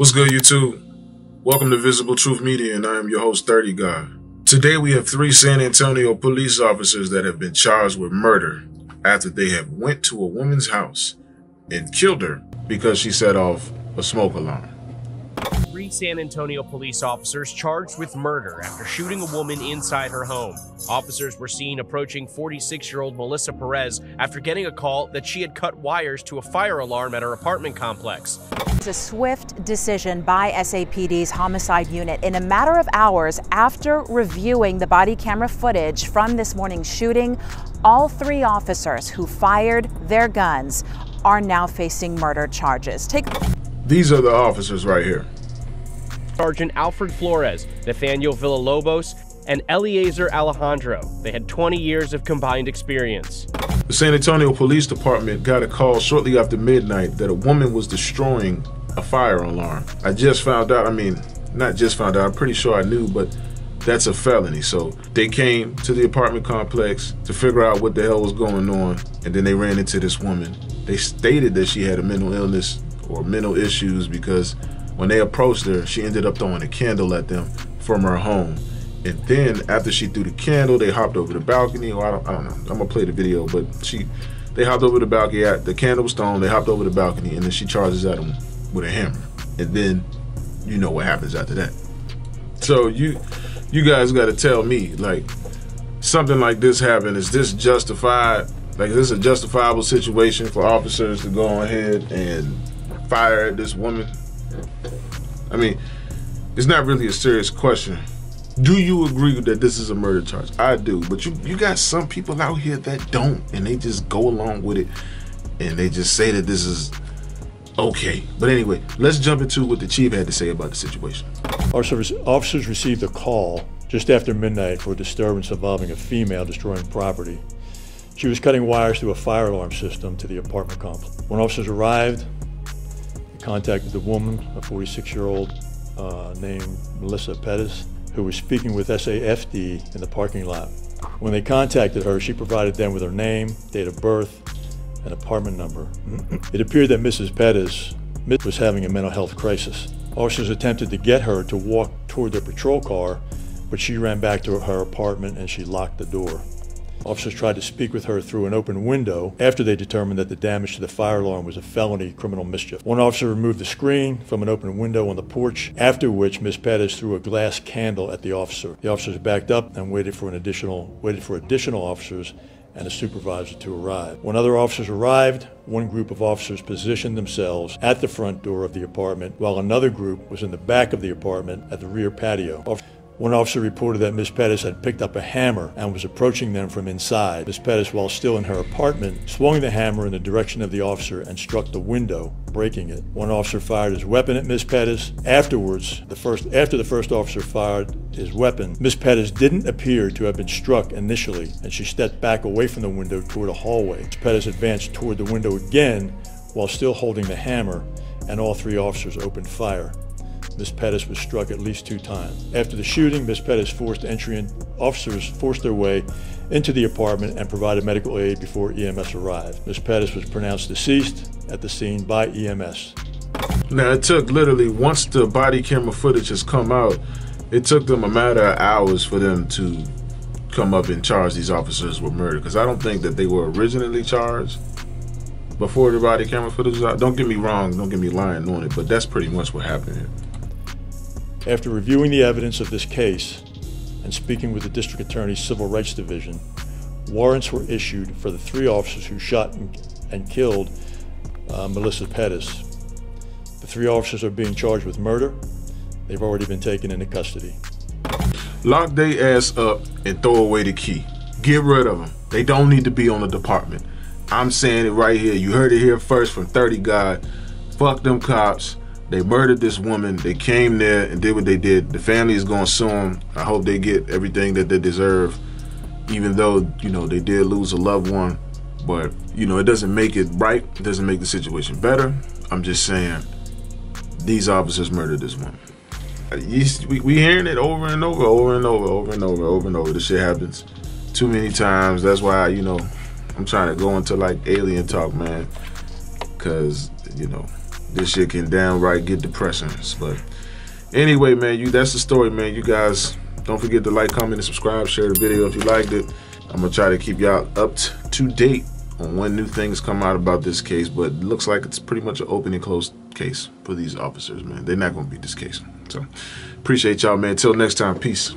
What's good, YouTube? Welcome to Visible Truth Media, and I am your host, 30 Guy. Today we have 3 San Antonio police officers that have been charged with murder after they have went to a woman's house and killed her because she set off a smoke alarm. 3 San Antonio police officers charged with murder after shooting a woman inside her home. Officers were seen approaching 46-year-old Melissa Perez after getting a call that she had cut wires to a fire alarm at her apartment complex. It's a swift decision by SAPD's homicide unit in a matter of hours after reviewing the body camera footage from this morning's shooting. All 3 officers who fired their guns are now facing murder charges. These are the officers right here. Sergeant Alfred Flores, Nathaniel Villalobos, and Eliezer Alejandro. They had 20 years of combined experience. The San Antonio Police Department got a call shortly after midnight that a woman was destroying a fire alarm. I just found out, not just found out, I'm pretty sure I knew, but that's a felony. So they came to the apartment complex to figure out what the hell was going on, and then they ran into this woman. They stated that she had a mental illness or mental issues because when they approached her, she ended up throwing a candle at them from her home. And then after she threw the candle, they hopped over the balcony, or I don't know. I'm gonna play the video, but they hopped over the balcony. The candle was thrown, they hopped over the balcony, and then she charges at them with a hammer. And then you know what happens after that. So you guys gotta tell me, like, something like this happened, is this justified? Like, is this a justifiable situation for officers to go ahead and fire at this woman? I mean, it's not really a serious question. Do you agree that this is a murder charge? I do, but you got some people out here that don't, and they just go along with it, and they just say that this is okay. But anyway, let's jump into what the chief had to say about the situation. Officers received a call just after midnight for a disturbance involving a female destroying property. She was cutting wires to a fire alarm system to the apartment complex. When officers arrived, they contacted the woman, a 46-year-old named Melissa Perez, who was speaking with SAFD in the parking lot. When they contacted her, she provided them with her name, date of birth, and apartment number. It appeared that Mrs. Perez was having a mental health crisis. Officers attempted to get her to walk toward their patrol car, but she ran back to her apartment and she locked the door. Officers tried to speak with her through an open window after they determined that the damage to the fire alarm was a felony criminal mischief. One officer removed the screen from an open window on the porch, after which Ms. Perez threw a glass candle at the officer. The officers backed up and waited for additional officers and a supervisor to arrive. When other officers arrived, one group of officers positioned themselves at the front door of the apartment, while another group was in the back of the apartment at the rear patio. One officer reported that Ms. Perez had picked up a hammer and was approaching them from inside. Ms. Perez, while still in her apartment, swung the hammer in the direction of the officer and struck the window, breaking it. One officer fired his weapon at Ms. Perez. Afterwards, after the first officer fired his weapon, Ms. Perez didn't appear to have been struck initially, and she stepped back away from the window toward a hallway. Ms. Perez advanced toward the window again while still holding the hammer, and all 3 officers opened fire. Ms. Perez was struck at least 2 times. After the shooting, Ms. Perez officers forced their way into the apartment and provided medical aid before EMS arrived. Ms. Perez was pronounced deceased at the scene by EMS. Now, it took literally, once the body camera footage has come out, it took them a matter of hours for them to come up and charge these officers with murder, because I don't think that they were originally charged before the body camera footage was out. Don't get me wrong, don't get me lying on it, but that's pretty much what happened here. After reviewing the evidence of this case and speaking with the District Attorney's Civil Rights Division, warrants were issued for the 3 officers who shot and killed Melissa Perez. The 3 officers are being charged with murder. They've already been taken into custody. Lock their ass up and throw away the key. Get rid of them. They don't need to be on the department. I'm saying it right here. You heard it here first from 30 Guy. Fuck them cops. They murdered this woman. They came there and did what they did. The family is going to sue them. I hope they get everything that they deserve, even though, they did lose a loved one. But, it doesn't make it right. It doesn't make the situation better. I'm just saying, these officers murdered this woman. We hearing it over and over. This shit happens too many times. That's why, I'm trying to go into like alien talk, man. Because, this shit can downright get depressing. But anyway, man, that's the story, man. You guys don't forget to like, comment, and subscribe. Share the video if you liked it. I'm gonna try to keep y'all up to date on when new things come out about this case, but it looks like it's pretty much an open and closed case for these officers, man. They're not gonna beat this case. So appreciate y'all, man. Till next time, peace.